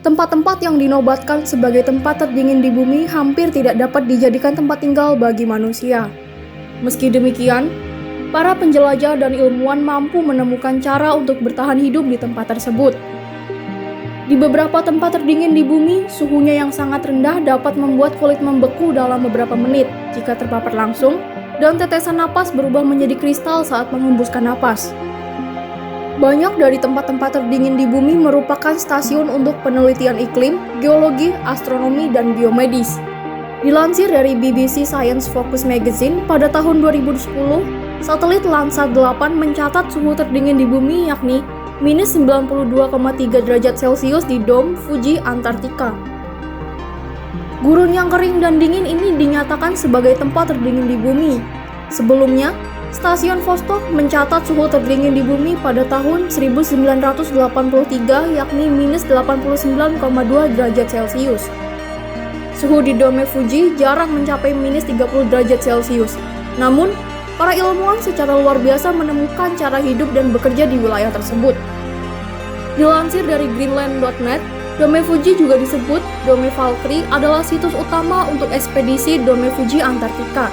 Tempat-tempat yang dinobatkan sebagai tempat terdingin di bumi hampir tidak dapat dijadikan tempat tinggal bagi manusia. Meski demikian, para penjelajah dan ilmuwan mampu menemukan cara untuk bertahan hidup di tempat tersebut. Di beberapa tempat terdingin di bumi, suhunya yang sangat rendah dapat membuat kulit membeku dalam beberapa menit jika terpapar langsung, dan tetesan napas berubah menjadi kristal saat menghembuskan napas. Banyak dari tempat-tempat terdingin di bumi merupakan stasiun untuk penelitian iklim, geologi, astronomi, dan biomedis. Dilansir dari BBC Science Focus Magazine, pada tahun 2010, satelit Landsat 8 mencatat suhu terdingin di bumi yakni minus 92,3 derajat Celcius di Dome Fuji, Antartika. Gurun yang kering dan dingin ini dinyatakan sebagai tempat terdingin di bumi. Sebelumnya, Stasiun Vostok mencatat suhu terdingin di bumi pada tahun 1983 yakni minus 89,2 derajat Celcius. Suhu di Dome Fuji jarang mencapai minus 30 derajat Celcius. Namun, para ilmuwan secara luar biasa menemukan cara hidup dan bekerja di wilayah tersebut. Dilansir dari Greenland.net, Dome Fuji juga disebut Dome Valkyrie adalah situs utama untuk ekspedisi Dome Fuji Antartika.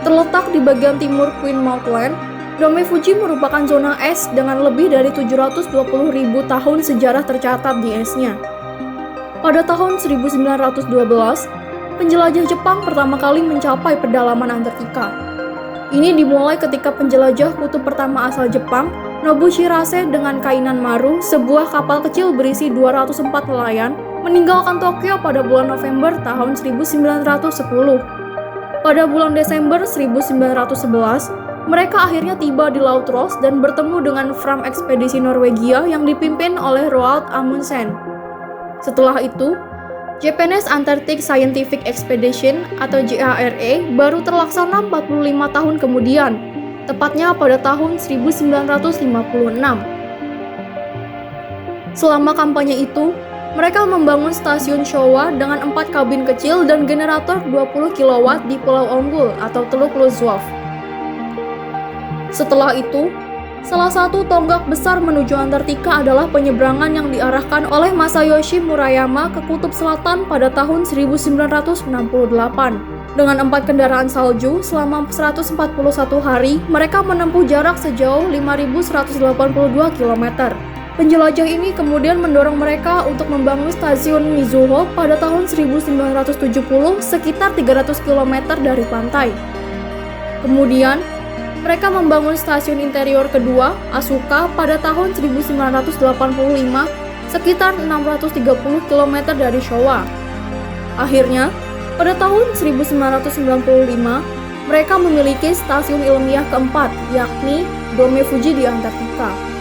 Terletak di bagian timur Queen Maud-Land, Dome Fuji merupakan zona es dengan lebih dari 720.000 tahun sejarah tercatat di esnya. Pada tahun 1912, penjelajah Jepang pertama kali mencapai pedalaman Antartika. Ini dimulai ketika penjelajah kutub pertama asal Jepang, Nobushirase dengan kainan Maru, sebuah kapal kecil berisi 204 nelayan, meninggalkan Tokyo pada bulan November tahun 1910. Pada bulan Desember 1911, mereka akhirnya tiba di Laut Ross dan bertemu dengan Fram ekspedisi Norwegia yang dipimpin oleh Roald Amundsen. Setelah itu, Japanese Antarctic Scientific Expedition atau JARE baru terlaksana 45 tahun kemudian, tepatnya pada tahun 1956. Selama kampanye itu, mereka membangun stasiun Showa dengan 4 kabin kecil dan generator 20 kW di Pulau Onggul atau Teluk Luzov. Setelah itu, salah satu tonggak besar menuju Antartika adalah penyeberangan yang diarahkan oleh Masayoshi Murayama ke Kutub Selatan pada tahun 1968. Dengan 4 kendaraan salju, selama 141 hari, mereka menempuh jarak sejauh 5.182 km. Penjelajah ini kemudian mendorong mereka untuk membangun stasiun Mizuho pada tahun 1970 sekitar 300 km dari pantai. Kemudian, mereka membangun stasiun interior kedua, Asuka, pada tahun 1985 sekitar 630 km dari Showa. Akhirnya, pada tahun 1995, mereka memiliki stasiun ilmiah keempat, yakni Dome Fuji di Antartika.